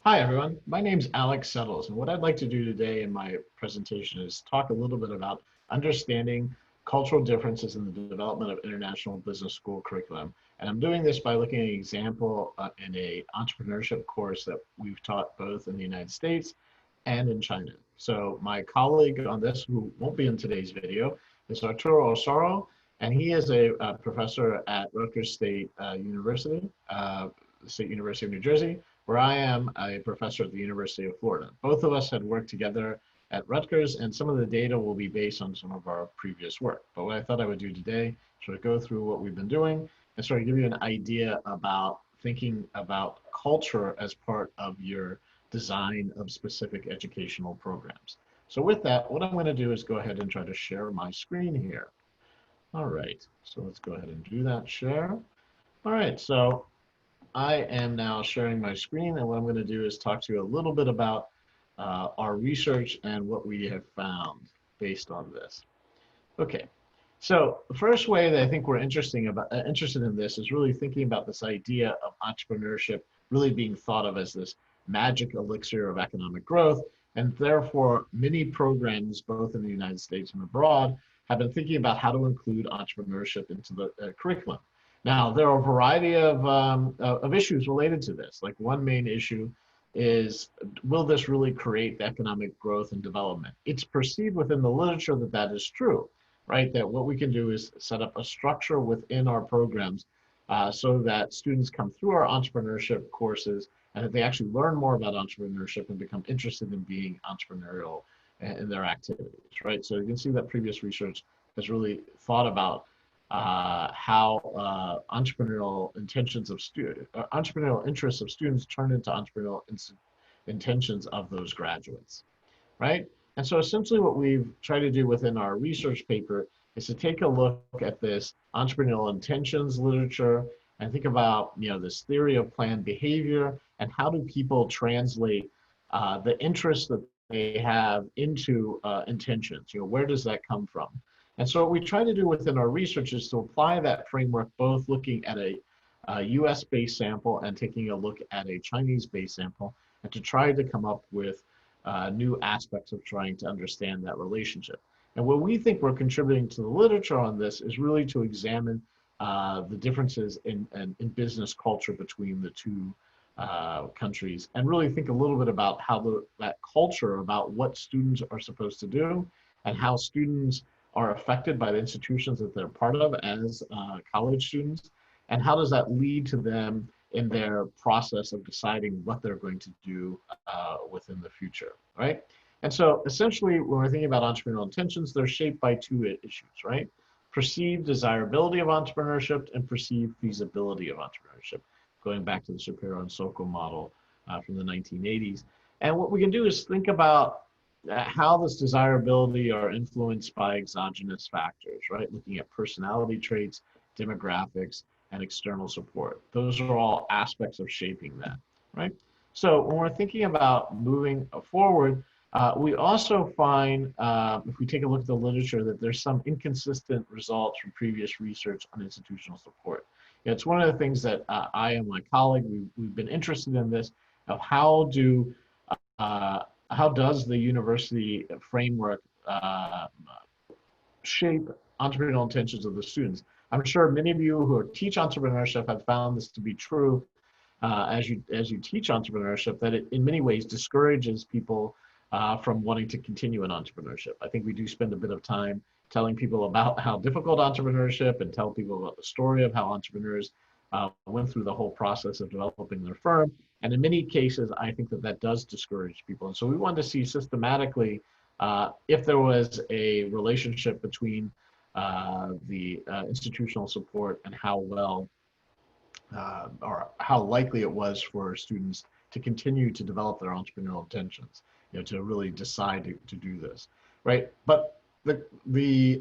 Hi, everyone. My name's Alex Settles, and what I'd like to do today in my presentation is talk a little bit about understanding cultural differences in the development of international business school curriculum. And I'm doing this by looking at an example in a entrepreneurship course that we've taught both in the United States and in China. So my colleague on this, who won't be in today's video, is Arturo Osoro, and he is a professor at Rutgers State University of New Jersey, where I am a professor at the University of Florida. Both of us had worked together at Rutgers, and some of the data will be based on some of our previous work. But what I thought I would do today, sort of go through what we've been doing and sort of give you an idea about thinking about culture as part of your design of specific educational programs. So with that, what I'm going to do is go ahead and try to share my screen here. All right, so let's go ahead and do that share. All right, so I am now sharing my screen, and what I'm going to do is talk to you a little bit about our research and what we have found based on this. Okay, so the first way that I think we're interested in this is really thinking about this idea of entrepreneurship really being thought of as this magic elixir of economic growth, and therefore many programs, both in the United States and abroad, have been thinking about how to include entrepreneurship into the curriculum. Now, there are a variety of issues related to this. Like one main issue is, will this really create economic growth and development? It's perceived within the literature that that is true, right? That what we can do is set up a structure within our programs so that students come through our entrepreneurship courses and that they actually learn more about entrepreneurship and become interested in being entrepreneurial in their activities, right? So you can see that previous research has really thought about how entrepreneurial interests of students turn into entrepreneurial intentions of those graduates, right? And so essentially what we've tried to do within our research paper is to take a look at this entrepreneurial intentions literature and think about, this theory of planned behavior and how do people translate the interests that they have into intentions. Where does that come from? And so what we try to do within our research is to apply that framework, both looking at a US-based sample and taking a look at a Chinese-based sample, and to try to come up with new aspects of trying to understand that relationship. And what we think we're contributing to the literature on this is really to examine the differences in business culture between the two countries, and really think a little bit about how that culture, about what students are supposed to do, and how students are affected by the institutions that they're part of as college students, and how does that lead to them in their process of deciding what they're going to do within the future, right? And so essentially, when we're thinking about entrepreneurial intentions, they're shaped by two issues, right? Perceived desirability of entrepreneurship and perceived feasibility of entrepreneurship, going back to the Shapiro and Sokol model from the 1980s. And what we can do is think about how this desirability are influenced by exogenous factors, right? Looking at personality traits, demographics, and external support. Those are all aspects of shaping that, right? So when we're thinking about moving forward, we also find, if we take a look at the literature, that there's some inconsistent results from previous research on institutional support. It's one of the things that I and my colleague, we've been interested in this, of how does the university framework shape entrepreneurial intentions of the students? I'm sure many of you who teach entrepreneurship have found this to be true as you teach entrepreneurship, that it in many ways discourages people from wanting to continue in entrepreneurship. I think we do spend a bit of time telling people about how difficult entrepreneurship and tell people about the story of how entrepreneurs went through the whole process of developing their firm. And in many cases, I think that does discourage people. And so we wanted to see systematically if there was a relationship between the institutional support and how well or how likely it was for students to continue to develop their entrepreneurial intentions, to really decide to do this, right? But the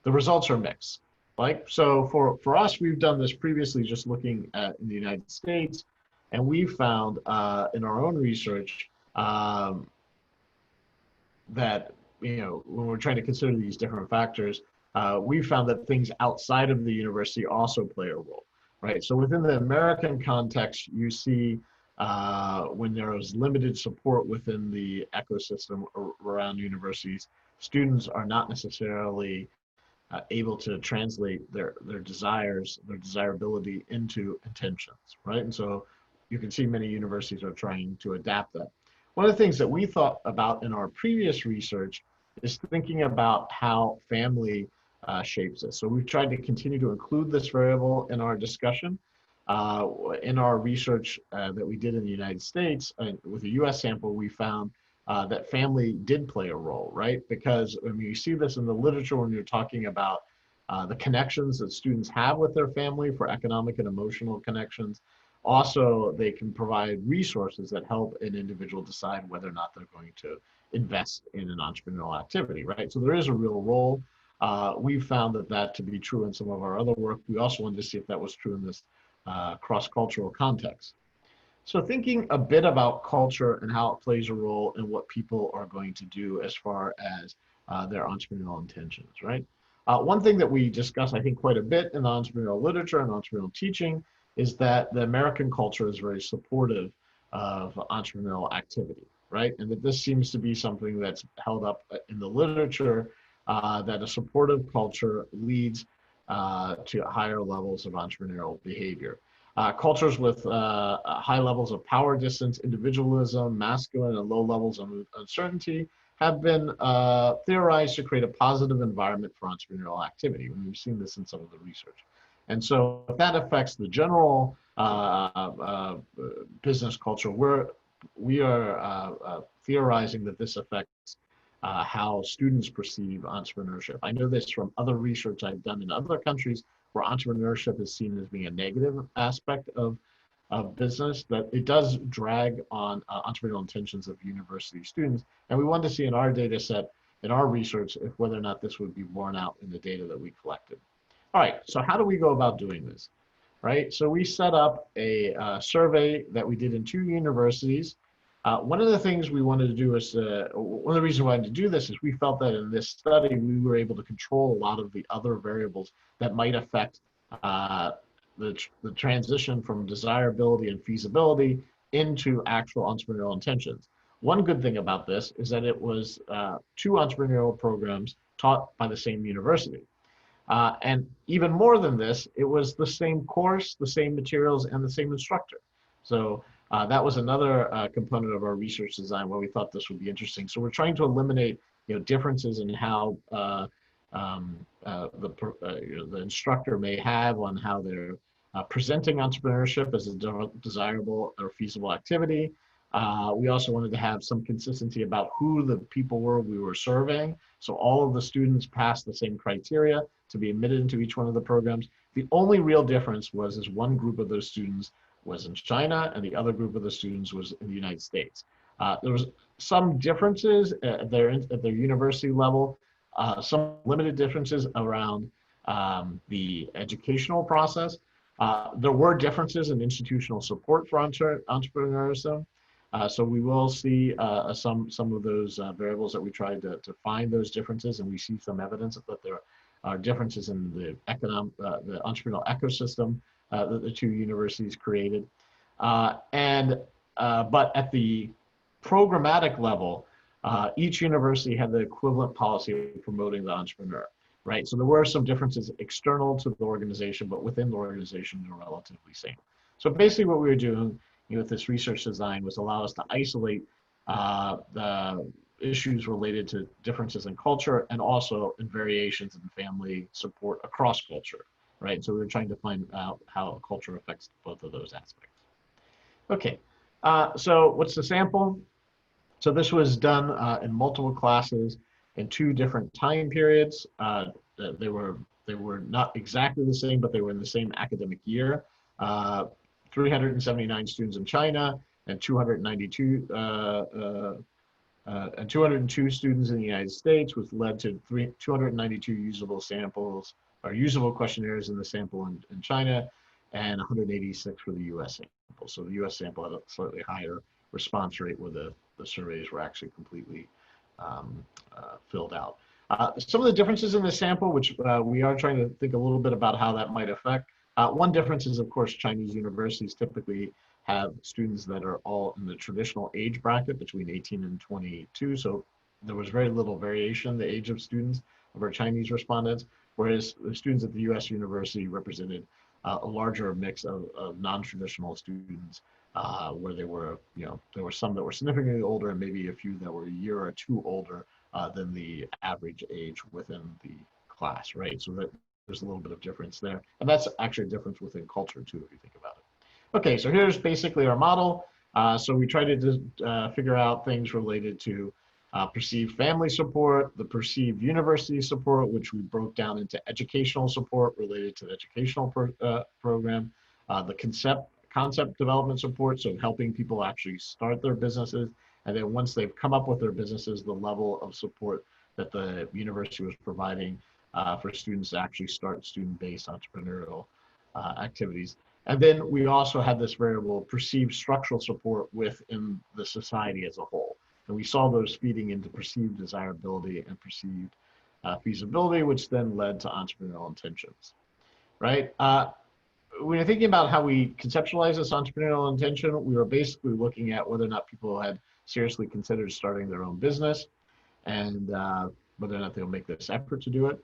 results are mixed. Like, so for us, we've done this previously just looking at in the United States, and we found in our own research that, when we're trying to consider these different factors, we found that things outside of the university also play a role, right? So within the American context, you see when there was limited support within the ecosystem around universities, students are not necessarily able to translate their desires, their desirability into intentions, right? And so you can see many universities are trying to adapt that. One of the things that we thought about in our previous research is thinking about how family shapes this. So we've tried to continue to include this variable in our discussion. In our research that we did in the United States, with a US sample, we found that family did play a role, right? Because I mean, you see this in the literature when you're talking about the connections that students have with their family for economic and emotional connections. Also, they can provide resources that help an individual decide whether or not they're going to invest in an entrepreneurial activity, right? So there is a real role. We found that to be true in some of our other work. We also wanted to see if that was true in this cross-cultural context. So thinking a bit about culture and how it plays a role in what people are going to do as far as their entrepreneurial intentions, right? One thing that we discuss, I think, quite a bit in the entrepreneurial literature and entrepreneurial teaching is that the American culture is very supportive of entrepreneurial activity, right? And that this seems to be something that's held up in the literature, that a supportive culture leads to higher levels of entrepreneurial behavior. Cultures with high levels of power distance, individualism, masculine, and low levels of uncertainty have been theorized to create a positive environment for entrepreneurial activity. And we've seen this in some of the research. And so if that affects the general business culture, we are theorizing that this affects how students perceive entrepreneurship. I know this from other research I've done in other countries where entrepreneurship is seen as being a negative aspect of business, that it does drag on entrepreneurial intentions of university students. And we wanted to see in our data set, in our research, if whether or not this would be borne out in the data that we collected. All right, so how do we go about doing this, right? So we set up a survey that we did in 2 universities. One of the things we wanted to do is, one of the reasons we wanted to do this is we felt that in this study, we were able to control a lot of the other variables that might affect the transition from desirability and feasibility into actual entrepreneurial intentions. One good thing about this is that it was 2 entrepreneurial programs taught by the same university. And even more than this, it was the same course, the same materials, and the same instructor. So that was another component of our research design where we thought this would be interesting. So we're trying to eliminate, differences in how the instructor may have on how they're presenting entrepreneurship as a desirable or feasible activity. We also wanted to have some consistency about who the people were we were surveying. So all of the students passed the same criteria to be admitted into each one of the programs. The only real difference was is one group of those students was in China and the other group of the students was in the United States. There was some differences at their university level, some limited differences around the educational process. There were differences in institutional support for entrepreneurship. So we will see some of those variables that we tried to find those differences, and we see some evidence that there are differences in the the entrepreneurial ecosystem that the 2 universities created. But at the programmatic level, each university had the equivalent policy of promoting the entrepreneur, right? So there were some differences external to the organization, but within the organization, they're relatively same. So basically what we were doing with this research design was allow us to isolate the issues related to differences in culture and also in variations in family support across culture, right? So we were trying to find out how culture affects both of those aspects. Okay, so what's the sample? So this was done in multiple classes in 2 different time periods. They were not exactly the same, but they were in the same academic year. 379 students in China and 292 and 202 students in the United States, which led to 292 usable samples or usable questionnaires in the sample in China and 186 for the US sample. So the US sample had a slightly higher response rate where the surveys were actually completely filled out. Some of the differences in the sample, which we are trying to think a little bit about how that might affect. One difference is, of course, Chinese universities typically have students that are all in the traditional age bracket between 18 and 22. So there was very little variation in the age of students of our Chinese respondents, whereas the students at the US university represented a larger mix of non-traditional students, where they were, there were some that were significantly older and maybe a few that were a year or two older than the average age within the class, right? So that there's a little bit of difference there. And that's actually a difference within culture too, if you think about it. Okay, so here's basically our model. So we try to figure out things related to perceived family support, the perceived university support, which we broke down into educational support related to the educational program, the concept development support, so helping people actually start their businesses, and then once they've come up with their businesses, the level of support that the university was providing for students to actually start student-based entrepreneurial activities. And then we also had this variable perceived structural support within the society as a whole. And we saw those feeding into perceived desirability and perceived feasibility, which then led to entrepreneurial intentions, right? When you're thinking about how we conceptualize this entrepreneurial intention, we were basically looking at whether or not people had seriously considered starting their own business and whether or not they'll make this effort to do it.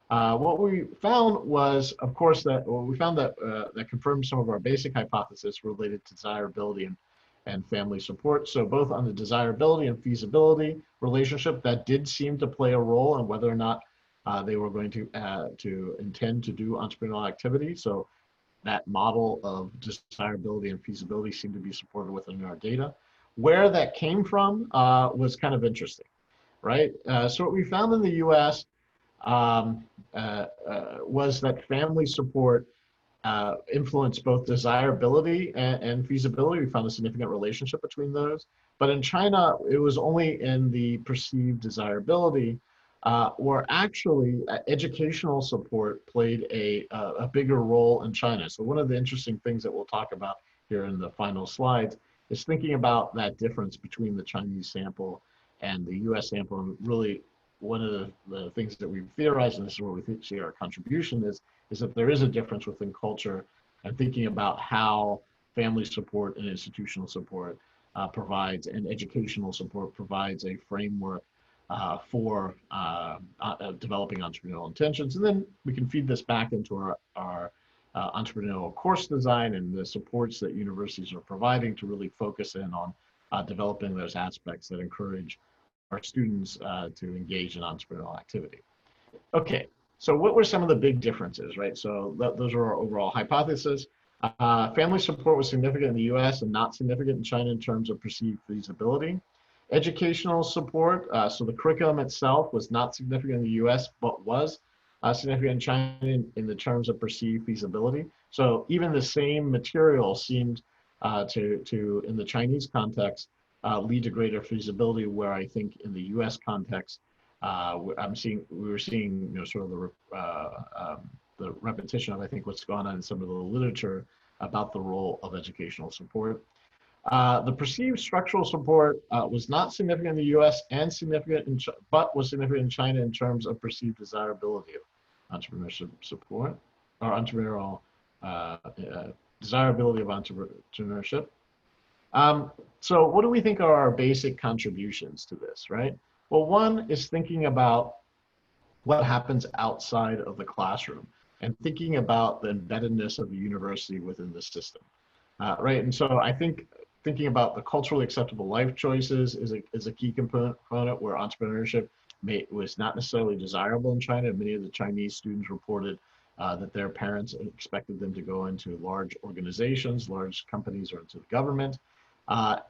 What we found was, of course, that that confirmed some of our basic hypotheses related to desirability and family support. So both on the desirability and feasibility relationship, that did seem to play a role in whether or not they were going to intend to do entrepreneurial activity. So that model of desirability and feasibility seemed to be supported within our data. Where that came from was kind of interesting, right? So what we found in the US was that family support influenced both desirability and feasibility. We found a significant relationship between those. But in China, it was only in the perceived desirability where actually educational support played a bigger role in China. So one of the interesting things that we'll talk about here in the final slides is thinking about that difference between the Chinese sample and the US sample. And really one of the things that we've theorized, and this is where we see our contribution is that there is a difference within culture and thinking about how family support and institutional support provides, and educational support provides a framework for developing entrepreneurial intentions. And then we can feed this back into our entrepreneurial course design and the supports that universities are providing to really focus in on developing those aspects that encourage our students to engage in entrepreneurial activity. Okay, so what were some of the big differences, right? So those are our overall hypotheses. Family support was significant in the US and not significant in China in terms of perceived feasibility. Educational support, so the curriculum itself was not significant in the US, but was significant in China in the terms of perceived feasibility. So even the same material seemed to, in the Chinese context, lead to greater feasibility, where I think in the US context, we were seeing, sort of the repetition of, I think, what's gone on in some of the literature about the role of educational support. The perceived structural support was not significant in the US and significant but was significant in China in terms of perceived desirability of entrepreneurship support, or entrepreneurial desirability of entrepreneurship. So what do we think are our basic contributions to this, right? Well, one is thinking about what happens outside of the classroom and thinking about the embeddedness of the university within the system, right? And so I think thinking about the culturally acceptable life choices is a key component where entrepreneurship was not necessarily desirable in China. Many of the Chinese students reported that their parents expected them to go into large organizations, large companies, or into the government.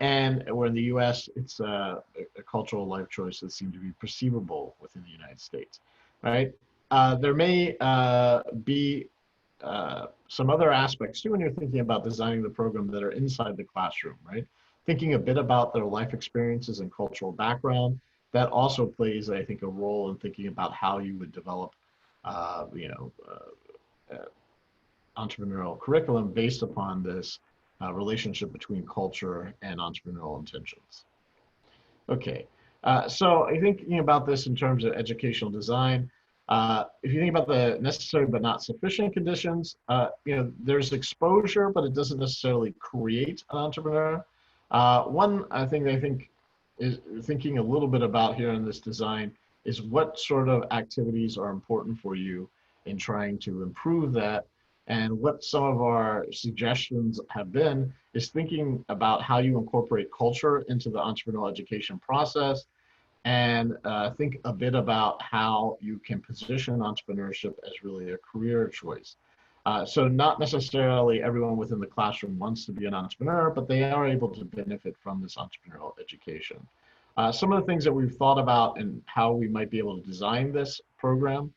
And where in the US, it's a cultural life choice that seemed to be perceivable within the United States, right? There may be some other aspects too when you're thinking about designing the program that are inside the classroom, right? Thinking a bit about their life experiences and cultural background, that also plays, I think, a role in thinking about how you would develop, entrepreneurial curriculum based upon this relationship between culture and entrepreneurial intentions. Okay, so I think thinking about this in terms of educational design, If you think about the necessary but not sufficient conditions, there's exposure, but it doesn't necessarily create an entrepreneur. One I think is thinking a little bit about here in this design is what sort of activities are important for you in trying to improve that. And what some of our suggestions have been is thinking about how you incorporate culture into the entrepreneurial education process, and think a bit about how you can position entrepreneurship as really a career choice. So not necessarily everyone within the classroom wants to be an entrepreneur, but they are able to benefit from this entrepreneurial education. Some of the things that we've thought about and how we might be able to design this program,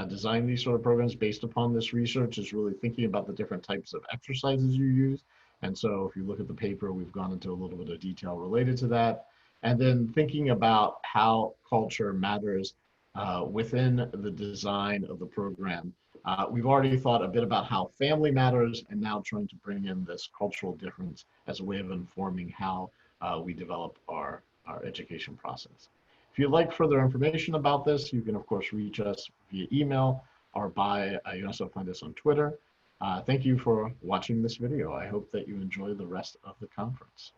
design these sort of programs based upon this research, is really thinking about the different types of exercises you use. And so if you look at the paper, we've gone into a little bit of detail related to that. And then thinking about how culture matters within the design of the program. We've already thought a bit about how family matters, and now trying to bring in this cultural difference as a way of informing how we develop our education process. If you'd like further information about this, you can of course reach us via email or you can also find us on Twitter. Thank you for watching this video. I hope that you enjoy the rest of the conference.